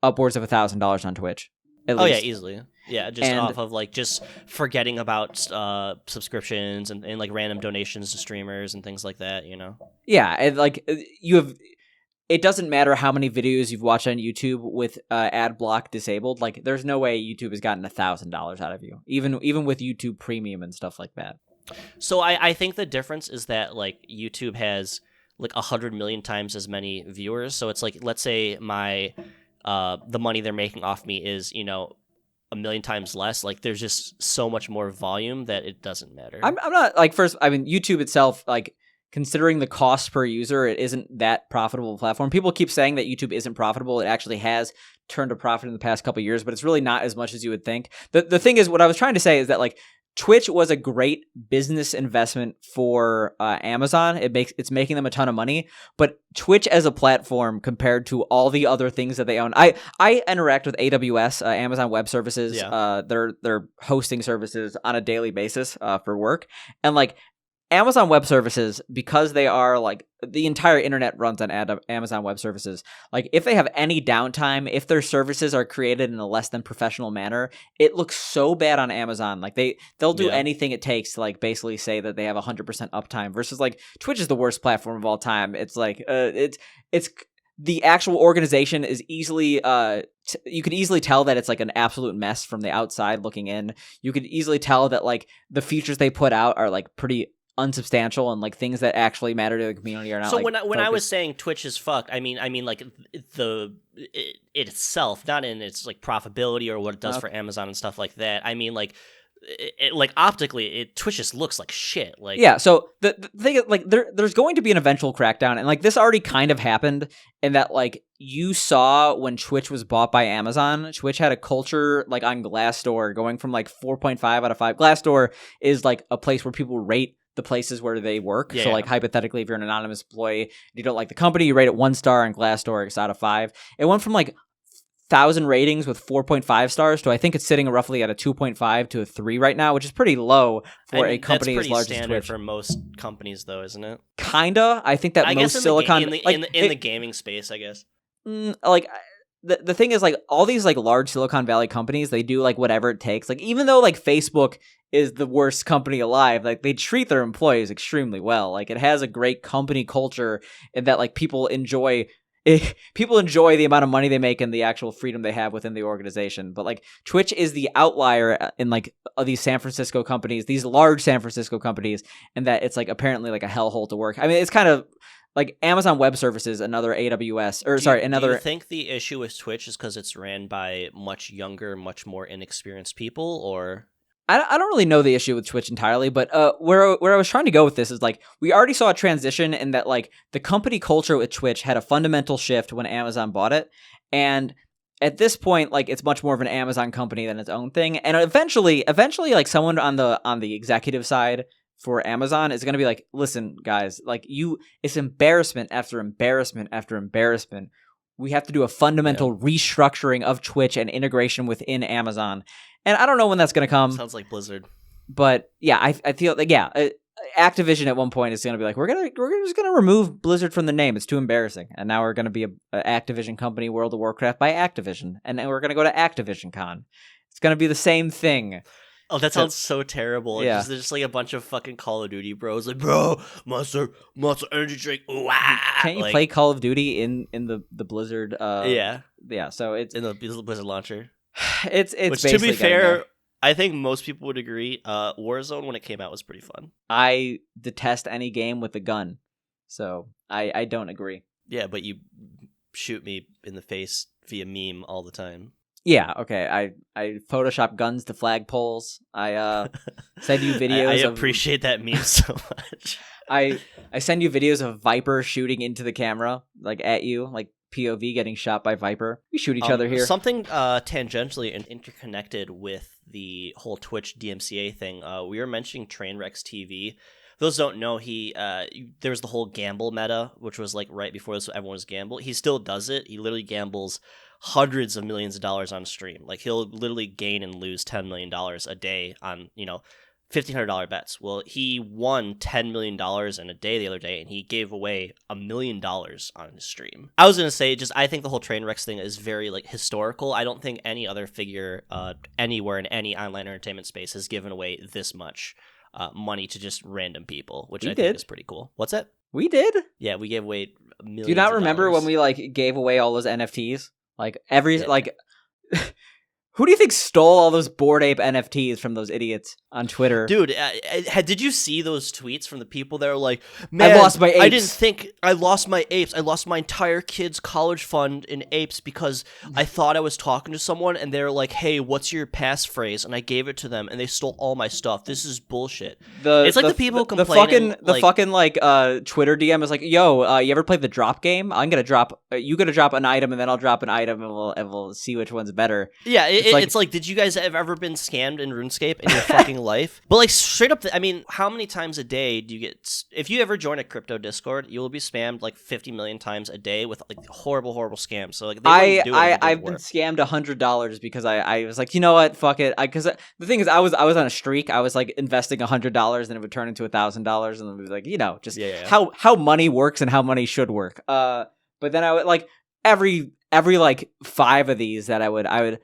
upwards of $1,000 on Twitch. At least. Yeah, easily. Yeah, just off of like just forgetting about subscriptions and like random donations to streamers and things like that, you know? Yeah, and like you have. It doesn't matter how many videos you've watched on YouTube with ad block disabled. Like, there's no way YouTube has gotten $1,000 out of you, even with YouTube Premium and stuff like that. So I think the difference is that like YouTube has like 100 million times as many viewers. So it's like, let's say my the money they're making off me is, you know, 1 million times less. Like, there's just so much more volume that it doesn't matter. I'm not like YouTube itself, like, considering the cost per user, it isn't that profitable platform. People keep saying that YouTube isn't profitable. It actually has turned a profit in the past couple of years, but it's really not as much as you would think. The thing is, what I was trying to say is that like Twitch was a great business investment for Amazon. It's making them a ton of money, but Twitch as a platform compared to all the other things that they own, I interact with AWS, Amazon Web Services, their hosting services on a daily basis for work, and like Amazon Web Services, because they are like the entire internet runs on Amazon Web Services. Like if they have any downtime, if their services are created in a less than professional manner, it looks so bad on Amazon. Like they'll do anything it takes to like basically say that they have 100% uptime versus like Twitch is the worst platform of all time. It's like it's the actual organization is easily you could easily tell that it's like an absolute mess from the outside looking in. You could easily tell that like the features they put out are like pretty unsubstantial and like things that actually matter to the community are not. So like, when I was saying Twitch is fucked, I mean like it itself, not in its like profitability or what it does for Amazon and stuff like that. I mean like like optically, Twitch just looks like shit. Like yeah. So the thing is, like there's going to be an eventual crackdown, and like this already kind of happened in that like you saw when Twitch was bought by Amazon. Twitch had a culture like on Glassdoor going from like 4.5 out of 5. Glassdoor is like a place where people rate the places where they work. So like hypothetically, if you're an anonymous employee and you don't like the company, you rate it 1 star on Glassdoor. It's out of 5. It went from like 1,000 ratings with 4.5 stars to I think it's sitting roughly at a 2.5 to a 3 right now, which is pretty low for a company as large as Twitch. For most companies, though, isn't it? Kinda. I think that most Silicon in the gaming space, I guess. Like the thing is, like all these like large Silicon Valley companies, they do like whatever it takes. Like even though like Facebook is the worst company alive, like they treat their employees extremely well. Like it has a great company culture, and that like people enjoy the amount of money they make and the actual freedom they have within the organization. But like Twitch is the outlier in like these San Francisco companies, these large San Francisco companies, and that it's like apparently like a hellhole to work. I mean, it's kind of like Amazon Web Services, another AWS, or Do you think the issue with Twitch is because it's ran by much younger, much more inexperienced people, or? I don't really know the issue with Twitch entirely, but where I was trying to go with this is like we already saw a transition in that like the company culture with Twitch had a fundamental shift when Amazon bought it, and at this point like it's much more of an Amazon company than its own thing, and eventually like someone on the executive side for Amazon is going to be like, listen guys, like it's embarrassment after embarrassment after embarrassment. We have to do a fundamental restructuring of Twitch and integration within Amazon. And I don't know when that's going to come. Sounds like Blizzard. But yeah, I feel like, Activision at one point is going to be like, we're just going to remove Blizzard from the name. It's too embarrassing. And now we're going to be an Activision company, World of Warcraft by Activision. And then we're going to go to Activision Con. It's going to be the same thing. Oh, that sounds so terrible. Yeah. There's just like a bunch of fucking Call of Duty bros like, bro, Monster Energy Drink. Ooh, ah. Can't you play Call of Duty in the Blizzard? Yeah, so it's in the Blizzard launcher. It's which, to be fair, I think most people would agree. Warzone when it came out was pretty fun. I detest any game with a gun, so I don't agree. Yeah, but you shoot me in the face via meme all the time. Yeah, okay. I Photoshop guns to flagpoles. I send you videos. I appreciate that meme so much. I send you videos of Viper shooting into the camera, like at you, like POV getting shot by Viper. We shoot each other here. Something tangentially and interconnected with the whole Twitch DMCA thing. We were mentioning Trainwrecks TV. Those don't know, there was the whole gamble meta, which was like right before this, everyone was gamble. He still does it. He literally gambles hundreds of millions of dollars on stream. Like he'll literally gain and lose $10 million a day on, $1,500 bets. Well, he won $10 million in a day the other day, and he gave away $1 million on his stream. I was going to say, I think the whole Trainwrecks thing is very, historical. I don't think any other figure anywhere in any online entertainment space has given away this much money to just random people, which I think is pretty cool. What's that? We did? Yeah, we gave away millions. Do you not remember when we, gave away all those NFTs? Who do you think stole all those Bored Ape NFTs from those idiots on Twitter? Dude, did you see those tweets from the people that are like, man, I lost my apes. I didn't think I lost my apes. I lost my entire kid's college fund in apes because I thought I was talking to someone and they're like, hey, what's your passphrase? And I gave it to them and they stole all my stuff. This is bullshit. It's like the people complaining. The fucking Twitter DM is like, yo, you ever played the drop game? I'm going to drop, you got to drop an item and then I'll drop an item and we'll see which one's better. Yeah, it's like, did you guys have ever been scammed in RuneScape in your fucking life? But straight up, how many times a day do you get? If you ever join a crypto Discord, you will be spammed 50 million times a day with horrible scams. So I've been scammed $100 because I was like, you know what, fuck it. Because the thing is, I was on a streak. I was investing $100 and it would turn into $1,000, and it was like, how money works and how money should work. But then I would every 5 of these that I would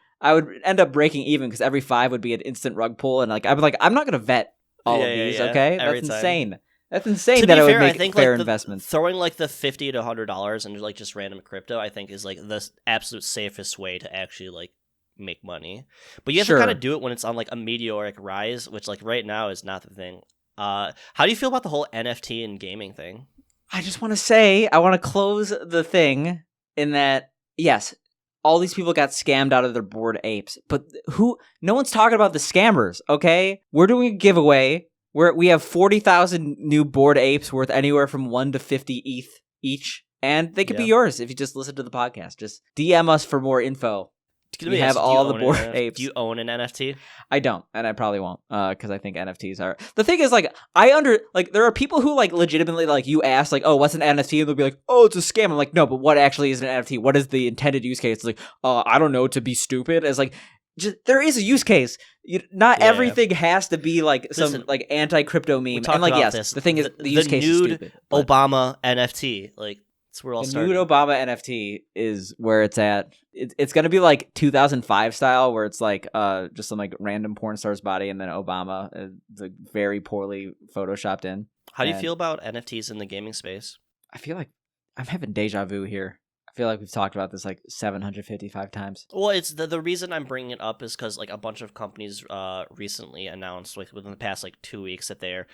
end up breaking even because every 5 would be an instant rug pull, and I'd be like, I'm not gonna vet all of these, okay? That's insane. That's insane that I would make fair investments. Throwing the $50 to $100 into just random crypto, I think is the absolute safest way to actually make money. But you have to kind of do it when it's on a meteoric rise, which right now is not the thing. How do you feel about the whole NFT and gaming thing? I just want to say, I want to close the thing in that, yes, all these people got scammed out of their Bored Apes, but no one's talking about the scammers, okay? We're doing a giveaway where we have 40,000 new Bored Apes worth anywhere from 1 to 50 ETH each, and they could be yours if you just listen to the podcast. Just DM us for more info. We have all the Bored Apes. Do you own an NFT? I don't, and I probably won't, because I think NFTs are... The thing is, there are people who, legitimately, you ask, oh, what's an NFT? And they'll be like, oh, it's a scam. I'm like, no, but what actually is an NFT? What is the intended use case? It's like, I don't know, to be stupid. It's like, there is a use case. Not everything has to be, some anti-crypto meme. And, yes, the thing is, the use case is stupid. Obama NFT, that's where all started. The nude Obama NFT is where it's at. It's going to be 2005 style, where it's just some random porn star's body and then Obama, very poorly photoshopped in. How do you feel about NFTs in the gaming space? I feel like I'm having deja vu here. I feel like we've talked about this 755 times. Well, it's the reason I'm bringing it up is because a bunch of companies recently announced within the past 2 weeks that they're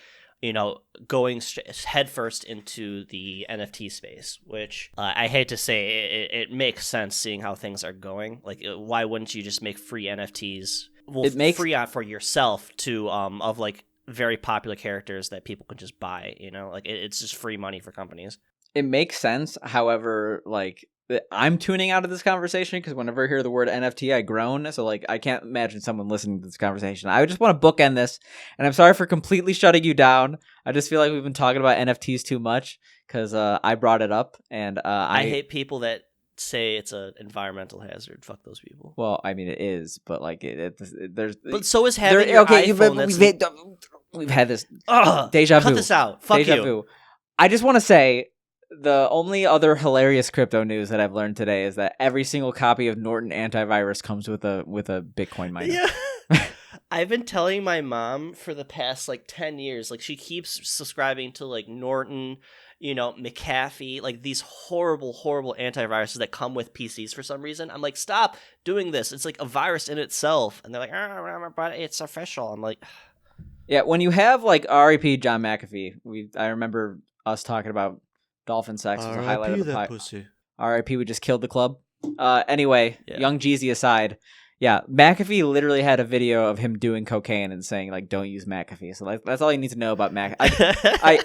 going headfirst into the NFT space, which I hate to say, it makes sense seeing how things are going. Why wouldn't you just make free NFTs? Well, it makes free out for yourself to of very popular characters that people can just buy. It's just free money for companies. It makes sense. However, I'm tuning out of this conversation because whenever I hear the word NFT, I groan. So, I can't imagine someone listening to this conversation. I just want to bookend this, and I'm sorry for completely shutting you down. I just feel like we've been talking about NFTs too much because I brought it up, and I hate people that say it's an environmental hazard. Fuck those people. Well, I mean, it is, but there's. But so is having your iPhone. We've had this deja vu. Cut this out. Fuck deja you. Vu. I just want to say, the only other hilarious crypto news that I've learned today is that every single copy of Norton antivirus comes with a Bitcoin miner. Yeah. I've been telling my mom for the past 10 years, she keeps subscribing to Norton, McAfee, these horrible antiviruses that come with PCs for some reason. I'm like, stop doing this. It's a virus in itself. And they're like, but it's official. I'm like, yeah. When you have R.I.P. John McAfee, I remember us talking about dolphin sex was a highlight of the podcast. R.I.P. We just killed the club. Anyway, Young Jeezy aside, yeah, McAfee literally had a video of him doing cocaine and saying don't use McAfee. So that's all you need to know about McAfee. I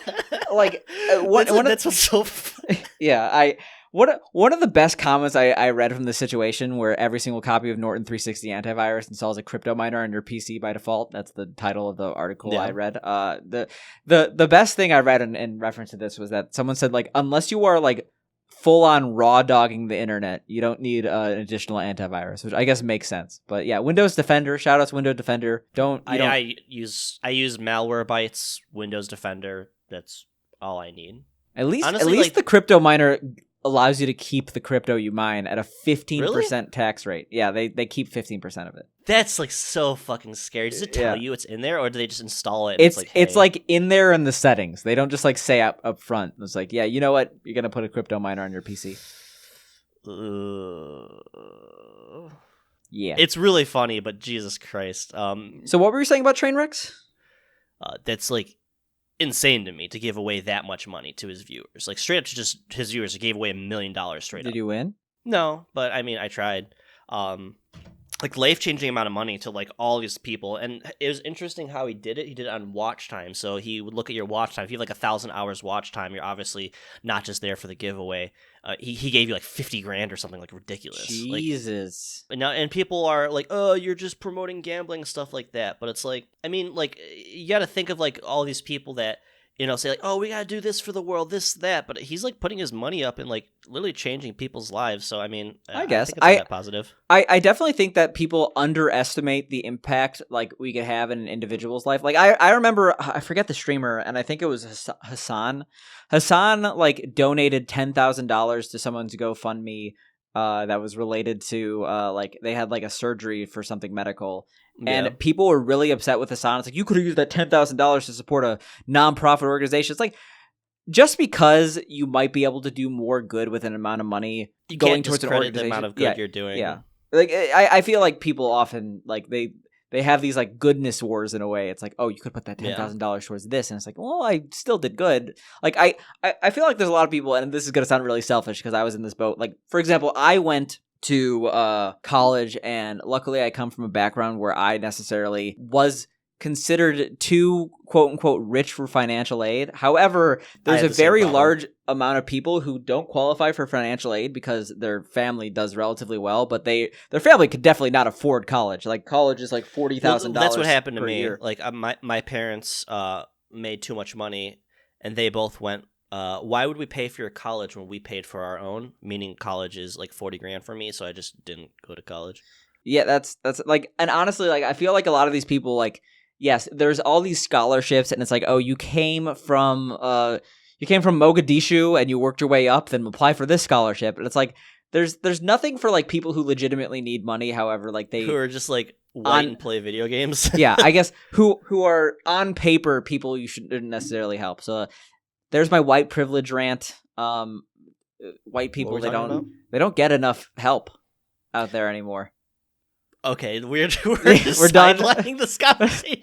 like that's what's so funny. Yeah, one of the best comments I read from the situation where every single copy of Norton 360 antivirus installs a crypto miner on your PC by default. That's the title of the article I read. The best thing I read in reference to this was that someone said, like, unless you are like full on raw dogging the internet, you don't need an additional antivirus, which I guess makes sense. But yeah, Windows Defender, shout out to Windows Defender. I use Malwarebytes, Windows Defender. That's all I need. At least Honestly, the crypto miner allows you to keep the crypto you mine at a 15% Really? tax rate. Yeah, they keep 15% of it. That's like so fucking scary. Does it tell you it's in there, or do they just install it? And It's hey. like in there in the settings. They don't just like say up front. It's like, yeah, you know what? You're gonna put a crypto miner on your PC. Yeah, It's really funny, but Jesus Christ. So what were you saying about Trainwrecks? That's like insane to me to give away that much money to his viewers. Like straight up to just his viewers, he gave away $1 million straight up. Did you win? No, but I mean, I tried. Like life-changing amount of money to like all these people, and it was interesting how he did it. He did it on watch time, so he would look at your watch time. If you have like 1,000 hours watch time, you're obviously not just there for the giveaway. He gave you like 50 grand or something like ridiculous. Jesus. Like, and people are like, oh, you're just promoting gambling and stuff like that. But it's like, I mean, like you got to think of like all these people that, you know, say like, oh, we got to do this for the world, this, that. But he's like putting his money up and like literally changing people's lives. So, I mean, I guess think it's net positive. I definitely think that people underestimate the impact like we could have in an individual's life. Like I remember, I forget the streamer, and I think it was Hassan. Hassan like donated $10,000 to someone's GoFundMe that was related to like they had like a surgery for something medical. And people were really upset with Hassan. It's like, you could have used that $10,000 to support a nonprofit organization. It's like, just because you might be able to do more good with an amount of money You going can't towards an discredit organization, the amount of good you're doing. Yeah, like I feel like people often like they have these like goodness wars in a way. It's like, oh, you could put that $10,000 towards this, and it's like, well, I still did good. Like I feel like there's a lot of people, and this is gonna sound really selfish because I was in this boat. Like, for example, I went to college, and luckily I come from a background where I necessarily was considered too quote unquote rich for financial aid. However, there's a very large amount of people who don't qualify for financial aid because their family does relatively well, but their family could definitely not afford college. Like college is like $40,000. That's what happened to me. Year. Like my parents made too much money, and they both went, why would we pay for your college when we paid for our own? Meaning college is like 40 grand for me, so I just didn't go to college. Yeah, that's like, and honestly, like I feel like a lot of these people, like, yes, there's all these scholarships, and it's like, oh, you came from Mogadishu and you worked your way up, then apply for this scholarship. And it's like there's nothing for like people who legitimately need money. However, like who are just like white and play video games. Yeah, I guess who are on paper people you shouldn't necessarily help. So there's my white privilege rant. White people, they don't get enough help out there anymore. Okay, we're done. Sidelining this conversation.